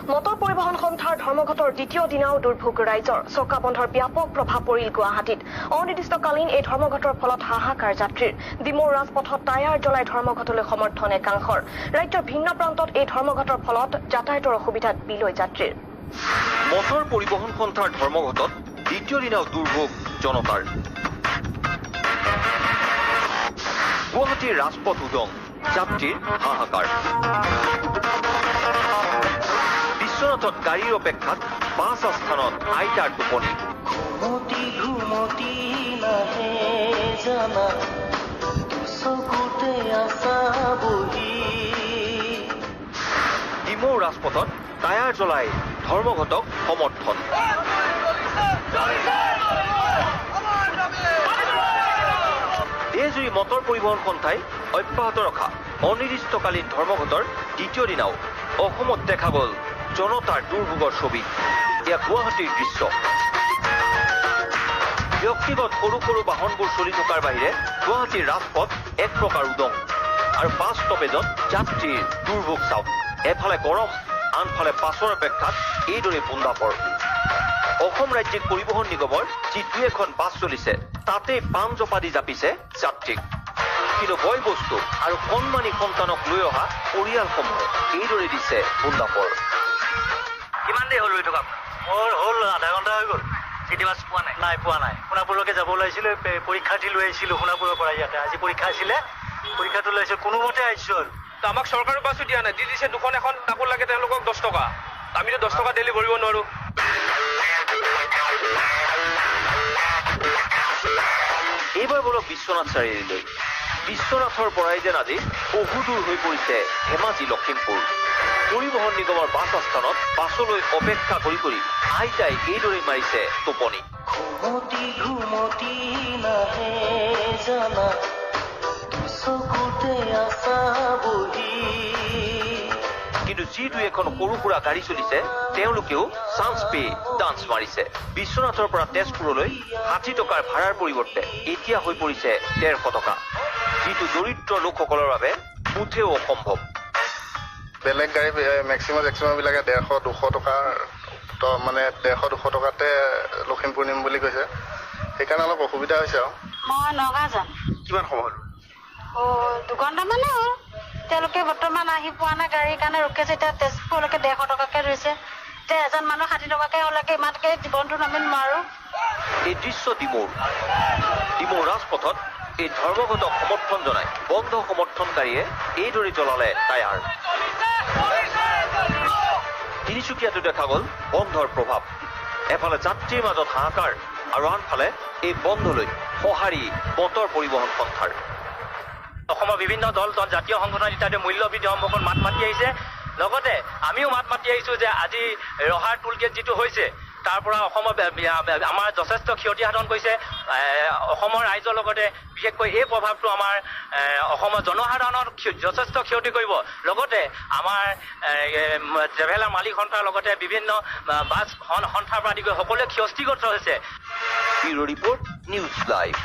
motor পৰিবহণ সন্থাৰ ধৰ্মঘটৰ দ্বিতীয় দিনাও দুৰ্ভোগ ৰাইজৰ চকা বন্ধৰ ব্যাপক প্ৰভাৱ পৰিল গুৱাহাটীত অনিৰ্দিষ্টকালীন এই ধৰ্মঘটৰ ফলত হাহাকাৰ যাত্ৰীৰ ডিমৌৰ ৰাজপথত টায়াৰ জ্বলাই ধৰ্মঘটলৈ সমৰ্থন একাংশৰ ৰাজ্যৰ ভিন্ন প্ৰান্তত এই ধৰ্মঘটৰ ফলত যাতায়াতৰ অসুবিধাত বিলৈ যাত্ৰীৰ মটৰ পৰিবহণ সন্থাৰ ধৰ্মঘটত দ্বিতীয় দিনাও দুৰ্ভোগ জনতাৰ গুৱাহাটীৰ ৰাজপথ উদং যাত্ৰীৰ হাহাকাৰ বিশ্বনাথত গাড়ীৰ অপেক্ষাত বাছ আস্থানত আইতাৰ টোপনি ডিমৌ ৰাজপথত টায়াৰ জ্বলাই ধৰ্মঘটক সমৰ্থন দেশজুৰি মটৰ পৰিবহণ সন্থাই অব্যাহত ৰখা অনিৰ্দিষ্টকালীন ধৰ্মঘটৰ দ্বিতীয় দিনাও অসমত দেখা গ'ল জনতাৰ দুৰ্ভোগৰ ছবি এয়া গুৱাহাটীৰ দৃশ্য ব্যক্তিগত সৰু সৰু বাহনবোৰ চলি থকাৰ বাহিৰে গুৱাহাটীৰ ৰাজপথ এক প্ৰকাৰ উদং আৰু বাছ ষ্টপেজত যাত্ৰীৰ দুৰ্ভোগ চাওক এফালে গৰম আনফালে বাছৰ অপেক্ষাত এইদৰে পোন্দাপৰ অসম ৰাজ্যিক পৰিবহণ নিগমৰ যি দুই এখন বাছ চলিছে তাতেই পাণ জপা দি জাপিছে যাত্ৰীক কিন্তু বয় বস্তু আৰু কণমানি সন্তানক লৈ অহা পৰিয়ালসমূহে এইদৰে দিছে পোন্দাপৰ কিমান দেৰি হ'ল ৰৈ থকা মোৰ হ'ল আধা ঘণ্টা হৈ গ'ল চিটি বাছ পোৱা নাই পোৱা নাই সোণাপুৰলৈকে যাব ওলাইছিলোঁ পৰীক্ষাৰ্থী লৈ আহিছিলোঁ সোণাপুৰৰ পৰা ইয়াতে আজি পৰীক্ষা আছিলে পৰীক্ষাটো লৈ আহিছোঁ কোনোমতে আহিছোঁ আৰু আমাক চৰকাৰৰ বাছো দিয়া নাই দি দিছে দুখন এখন তাকো লাগে তেওঁলোকক 10 টকা আমিতো 10 টকা ডেইলি ভৰিব নোৱাৰো এইবাৰ বলক বিশ্বনাথ চাৰিআলিলৈ বিশ্বনাথৰ পৰাই যেন আজি বহুদূৰ হৈ পৰিছে ধেমাজি লখিমপুৰ পৰিবহণ নিগমৰ বাছ আস্থানত বাছলৈ অপেক্ষা কৰি কৰি আইতাই এইদৰে মাৰিছে টোপনি কিন্তু যি দুই এখন সৰু সুৰা গাড়ী চলিছে তেওঁলোকেও চান্স পেয়ে ডান্স মাৰিছে বিশ্বনাথৰ পৰা তেজপুৰলৈ 60 টকাৰ ভাড়াৰ পৰিৱৰ্তে এতিয়া হৈ পৰিছে 150 টকা যিটো দৰিদ্ৰ লোকসকলৰ বাবে মুঠেও অসম্ভৱ বেলেগ গাড়ী মেক্সিমাম বিলাকে 150-200 টকাৰ মানে 150-200 টকাতে লখিমপুৰ নিম বুলি কৈছে সেইকাৰণে অলপ অসুবিধা হৈছে আৰু মই নগাঁও যাম কিমান সময় দুঘণ্টামানে হ'ল তেওঁলোকে বৰ্তমান আহি পোৱা নাই গাড়ীৰ কাৰণে ৰখিছে এতিয়া তেজপুৰলৈকে 150 টকাকে লৈছে এতিয়া এজন মানুহ 60 টকাকে হ'লেকে ইমানকে জীৱনটো নামি নোৱাৰো এই দৃশ্য ডিমৌ ৰাজপথত এই ধৰ্মঘটক সমৰ্থন জনাই বন্ধ সমৰ্থনকাৰীয়ে এইদৰে জ্বলালে টায়াৰ তিনিচুকীয়াতো দেখা গ'ল বন্ধৰ প্ৰভাৱ এফালে যাত্ৰীৰ মাজত হাহাকাৰ আৰু আনফালে এই বন্ধলৈ সঁহাৰি মটৰ পৰিবহণ সন্থাৰ অসমৰ বিভিন্ন দল জাতীয় সংগঠন ইত্যাদি মূল্যবৃদ্ধি সম্পৰ্কত মাত মাতি আহিছে লগতে আমিও মাত মাতি আহিছোঁ যে আজি ৰহাৰ টোলগেট যিটো হৈছে তাৰ পৰা অসমৰ আমাৰ যথেষ্ট ক্ষতি সাধন কৰিছে অসমৰ ৰাইজৰ লগতে বিশেষকৈ এই প্ৰভাৱটো আমাৰ অসমৰ জনসাধাৰণৰ যথেষ্ট ক্ষতি কৰিব লগতে আমাৰ ট্ৰেভেলাৰ মালিক সন্থাৰ লগতে বিভিন্ন বাছ সন্থাৰ পৰা আদি কৰি সকলোৱে ক্ষতিগ্ৰস্ত হৈছে ব্যুৰ' ৰিপৰ্ট নিউজ লাইভ